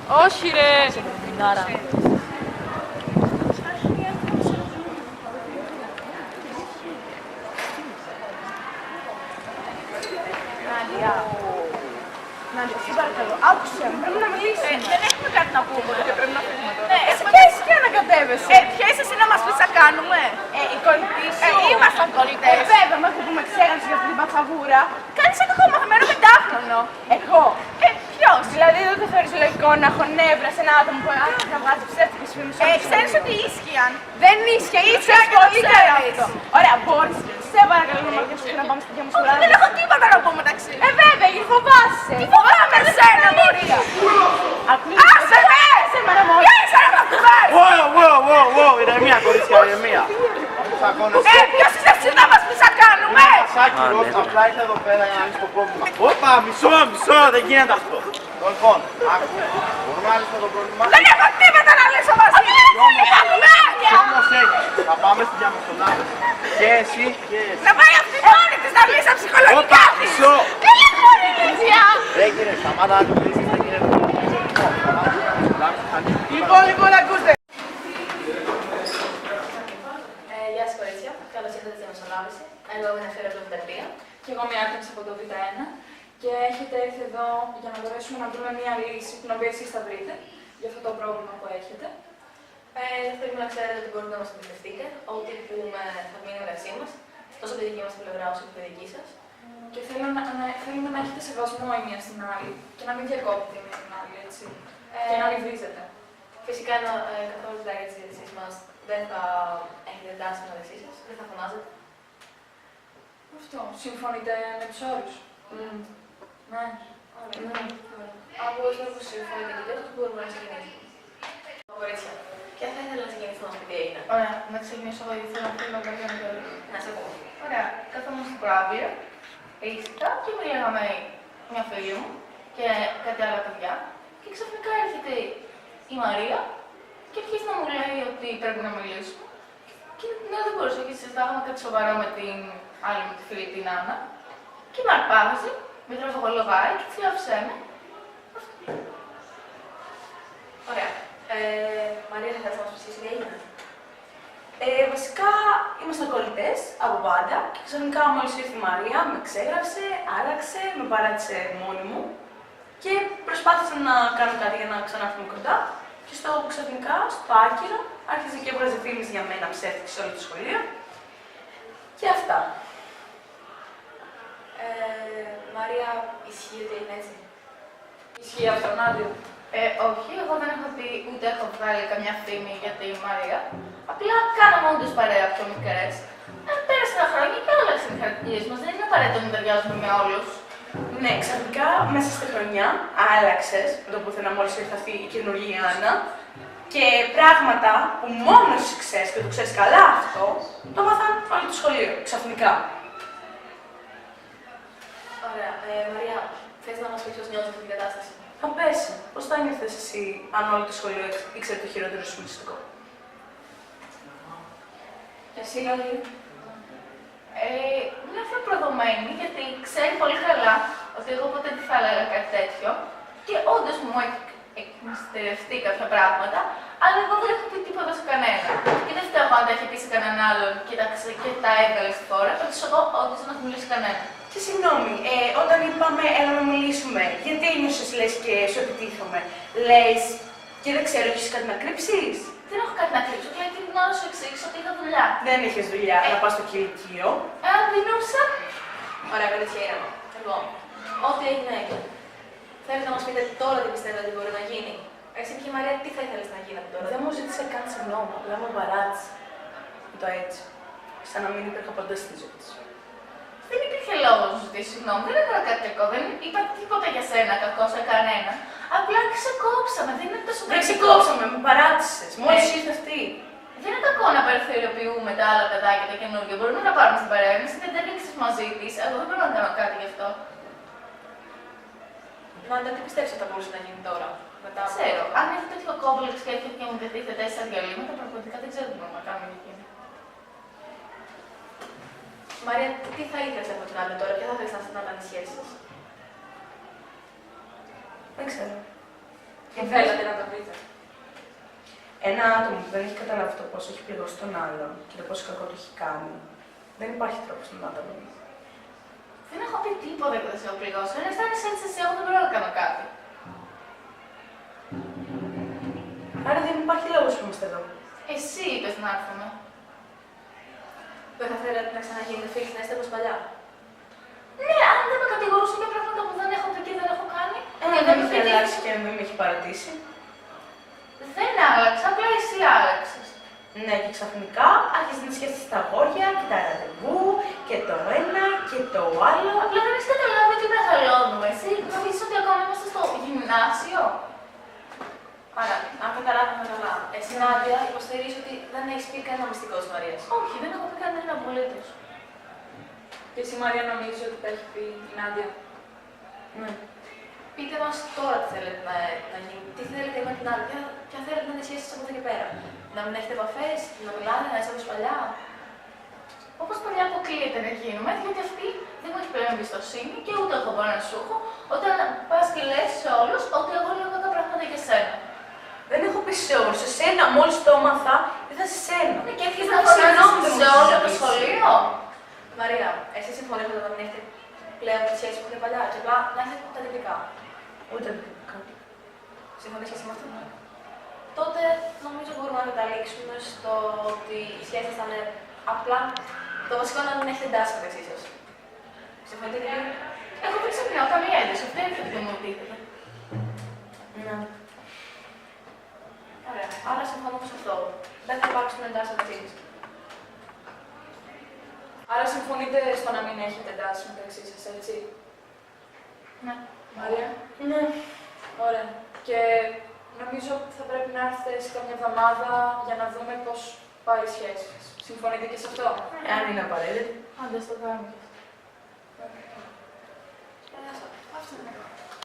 Όχι ρε! Μινάρα. Νάντια, σε παρακαλώ, άκουσε με, πρέπει να μιλήσουμε. Δεν έχουμε κάτι να πούμε. Πρέπει να φύγουμε τώρα. Ναι, εσύ και ανακατεύεσαι. Ποια είσαι εσύ να μας πεις τι θα κάνουμε. Οι κολλητοί σου. Ήμασταν κολλητές. Βέβαια, μέχρι που με ξέρανες για αυτή την παθαγούρα. Κάνεις ένα ακόμα μαθημένο πεντάχρονο. Εγώ. Ποιος. Δηλαδή δεν το θεωρείς λογικό να έχω νεύρα σε ένα άτομο που άρχισε να βγάζει ψεύτικες φήμες. Ξέρεις ότι ίσχυαν. Δεν ίσχυε, Ίσχυε και πολύ το καλά ξέρεις. αυτό. Ωραία, μπορείς, σε παρακαλώ να μ' και να πάμε στη διαμεσολάβηση. Δεν έχω τίποτα να πω μεταξύ. Βέβαια, γιατί φοβάσαι. Τι φοβάμαι εσένα, μωρή. Άσε με! Σε μάνα μου. Είσαι να μ' ακουμπάς. Ηρεμία, κορίτσια, ηρεμία. Ποιος είσαι εσύ να μας πεις τι θα κάνουμε. Σάκη, απλά ήρθα εδώ πέρα για να λύσει το πρόβλημα. Όπα, μισό, δεν γίνεται αυτό. Λοιπόν, άκου, μπορούμε να λύσουμε το πρόβλημα. Δεν έχω τίποτα να λύσω μαζί. Όμως έχει, θα πάμε στη διαμεσολάβηση. Και εσύ, και εσύ. Να πάει αυτή μόνη της να λύσει τα ψυχολογικά Όπα, της. μισό. Έλα μωρή Λίζια. Δεν γίνεται, σταμάτα να του λύσεις, δεν γίνεται. Λοιπόν, ακούστε. Γεια σας κορίτσια, καλώς ήρθατε στη διαμεσολάβηση. Εγώ είμαι Νεφέρα του 73. Και εγώ μια άκρη από το Β1 και έχετε έρθει εδώ για να μπορέσουμε να βρούμε μια λύση την οποία εσείς θα βρείτε για αυτό το πρόβλημα που έχετε. Θέλουμε να ξέρετε ότι μπορείτε να μας εμπιστευτείτε, ό,τι πούμε θα μείνει μεταξύ μας, τόσο από τη δική μας την πλευρά όσο και από τη δική σας. Και θέλουμε να έχετε σεβασμό η μία στην άλλη και να μην διακόπτετε η μία την άλλη, έτσι. Και να μην βρίζετε. Φυσικά, καθ' όλη τη διάρκεια της συζήτησής μας δεν θα έχετε τάση μεταξύ σας, δεν θα φωνάζετε. Αυτό. Συμφωνείτε με τους όρους. Ναι. Ωραία. Από όσο που συμφωνείτε και τέτοιο, μπορούμε να ξεκινήσουμε. Κορίτσια, ποια θα ήθελα να ξεκινήσω να μας πει τι έγινε. Ωραία, να ξεκινήσω εγώ γιατί θέλω να πούμε κάποια νωρίτερα. Να σε ακούω. Ωραία, καθόμουν στο προάβλιο, ήσυχα και μιλάγαμε μια φίλη μου και κάτι άλλα παιδιά. Και ξαφνικά έρχεται η Μαρία και αρχίζει να μου λέει ότι πρέπει να μιλήσουμε. Και ναι, δεν μπορούσα και συζητάγαμε κάτι σοβαρό με την άλλη μου τη φίλη την Άννα. Και με αρπάζει, με τροφογολογάει και της άφησέ με. Ωραία. Μαρία, θα θέλεις να μας πεις τι έγινε. Βασικά ήμασταν κολλητές από πάντα και ξαφνικά μόλις ήρθε η Μαρία με ξέγραψε, άλλαξε, με παράτησε μόνη μου και προσπάθησα να κάνω κάτι για να ξανάρθουμε κοντά και στο ξαφνικά, στο άκυρο, άρχισε και έβγαζε φήμες για μένα ψεύτικες σε όλο το σχολείο και αυτά. Μαρία, ισχύει ότι είναι έτσι. Ισχύει αυτό, Νάντια. Όχι, εγώ δεν έχω πει ούτε έχω βγάλει καμιά φήμη για τη Μαρία. Απλά κάναμε όντως παρέα πιο μικρές. Πέρασαν τα χρόνια και άλλαξαν οι χαρακτηρίες μας. Δεν είναι απαραίτητο να ταιριάζουμε με όλους. Ναι, ξαφνικά μέσα στη χρονιά άλλαξες με το πουθενά μόλις ήρθε αυτή η καινούργια Άννα. Και πράγματα που μόνο εσύ ξέρεις και το ξέρεις καλά αυτό, το μάθαν όλο το σχολείο, ξαφνικά. Ωραία. Μαρία, θες να μας πεις πώς νιώθεις αυτή την κατάσταση. Θα πέσει. Πώς θα νιώθεις εσύ αν όλο το σχολείο ήξερε το χειρότερο σου μυστικό. Εσύ, Νάντια. Νιώθω προδομένη γιατί ξέρει πολύ καλά ότι εγώ ποτέ δεν θα έλεγα κάτι τέτοιο και όντως μου έχει εκμυστηρευτεί κάποια πράγματα, αλλά εγώ δεν έχω πει τίποτα σε κανένα. Και δεν φταίω αν τα έχει πει σε κανέναν άλλον και τα έβγαλε στη φόρα, πάντως εγώ όντως δεν έχω μιλήσει κανένα. Και συγγνώμη, όταν είπαμε έλα να μιλήσουμε, γιατί ένιωσες λες και σου επιτίθομαι, λες και δεν ξέρω, έχεις κάτι να κρύψεις. Δεν έχω κάτι να κρύψω, απλά την ώρα σου εξήγησα ότι είχα δουλειά. Δεν είχες δουλειά, να πας στο κηλικείο. Δινούσα. Ωραία, κορίτσια, ήρεμα. Λοιπόν, ό,τι έγινε έγινε. Θέλετε να μας πείτε τώρα τι πιστεύετε ότι μπορεί να γίνει. Εσύ και η Μαρία, τι θα ήθελες να γίνει από τώρα. Δεν μου ζήτησε καν συγγνώμη, απλά με παράτησε. Το έτσι. Σαν να μην υπήρχα ποτέ στη ζωή της. Δεν υπήρχε λόγο να σου ζητήσει συγγνώμη. Δεν έκανα κάτι κακό. Δεν είπα τίποτα για σένα κακό σε κανένα. Απλά ξεκόψαμε. Δεν είναι τόσο Δεν ξεκόψαμε, με παράτησε. Μόλις ήρθε αυτή. Δεν είναι κακό να περιθωριοποιούμε τα άλλα παιδάκια τα καινούργια. Μπορούμε να πάρουμε στην παρέα. Εσύ δεν έριξε μαζί τη. Εγώ δεν μπορώ να κάνω κάτι γι' αυτό. Νάντα, τι πιστεύεις ότι θα μπορούσε να γίνει τώρα. Μετά από Ξέρω. Αν έχει τέτοιο κόμπλεξ και έρχεται και μου διατίθεται σαν διαλύματα, πραγματικά δεν ξέρω τι μπορούμε να κάνουμε για εκείνη. Μαρία, τι θα ήθελες από την άλλη τώρα, ποια θα θέλεις να ήταν η σχέση σας. Δεν ξέρω. Και θέλατε να τα βρείτε. Ένα άτομο που δεν έχει καταλάβει το πόσο έχει πληγώσει τον άλλον και το πόσο κακό του έχει κάνει, δεν υπάρχει τρόπος να το βρει. Δεν έχω πει τίποτα που δεν σε έχω πληγώσει. Αν αισθάνεσαι έτσι, εσύ, εγώ δεν μπορώ να κάνω κάτι. Άρα δεν υπάρχει λόγος που είμαστε εδώ. Εσύ είπες να έρθουμε. Δεν θα θέλατε να ξαναγίνετε φίλοι, να είστε όπως παλιά. Ναι, αν δεν με κατηγορούσαν για πράγματα που δεν έχω πει και δεν έχω κάνει. Δεν με έχει αλλάξει και δεν με έχει παρατήσει. Δεν άλλαξα, απλά εσύ άλλαξες. Ναι, και ξαφνικά άρχισε να σκέφτεσαι τα αγόρια και τα ραντεβού και το ένα και το άλλο. Απλά δεν έχεις καταλάβει ότι μεγαλώνουμε. Εσύ νομίζεις ότι ακόμα είμαστε στο γυμνάσιο. Άρα, αν καταλάβαμε καλά, εσύ Νάντια υποστηρίζεις ότι δεν έχεις πει κανένα μυστικό της Μαρίας. Όχι, δεν έχω πει κανένα απολύτως. Και εσύ Μαρία νομίζεις ότι τα έχει πει η Νάντια. Ναι. Πείτε μας τώρα τι θέλετε να γίνει. Τι θέλετε με την άλλη, ποια θέλετε να είναι η σχέση σας από εδώ και πέρα. Να μην έχετε επαφές, να μιλάτε, να είστε όπως παλιά. Όπως παλιά αποκλείεται να γίνουμε, διότι αυτή δεν μου έχει πλέον εμπιστοσύνη και ούτε εγώ μπορώ να σου έχω όταν πας και λες σε όλους ότι εγώ λέω κακά πράγματα για σένα. Δεν έχω πει σε όλους. Σε σένα, μόλις το έμαθα, είδα σε σένα. Ναι, και έρχεσαι να φωνάζεις σε όλο το σχολείο. Μαρία, εσύ συμφωνείς με το να μην έχετε πλέον τη σχέση που είχατε παλιά και απλά να έχετε τα τυπικά. Ούτε δικά. Συμφωνείς και εσύ με αυτό. Τότε νομίζω μπορούμε να καταλήξουμε στο ότι η σχέση θα είναι απλά το βασικό να μην έχετε εντάσει μεταξύ σας. Συμφωνείτε και λίγο. Εγώ δεν ξυπνάω καμία ένταση, αυτό είναι αυτό που μου τίθεται. Ναι. Ωραία. Άρα συμφωνούμε σε αυτό. Δεν θα υπάρξουν εντάσεις μεταξύ σας. Άρα συμφωνείτε στο να μην έχετε εντάσεις μεταξύ σας, έτσι. Ναι. Μαρία. Ναι. Ωραία. Και νομίζω ότι θα πρέπει να έρθετε σε κάποια εβδομάδα για να δούμε πώς πάει η σχέση σας. Συμφωνείτε και σε αυτό. Αν είναι απαραίτητο. Άντε, το κάνουμε. Αυτό είναι.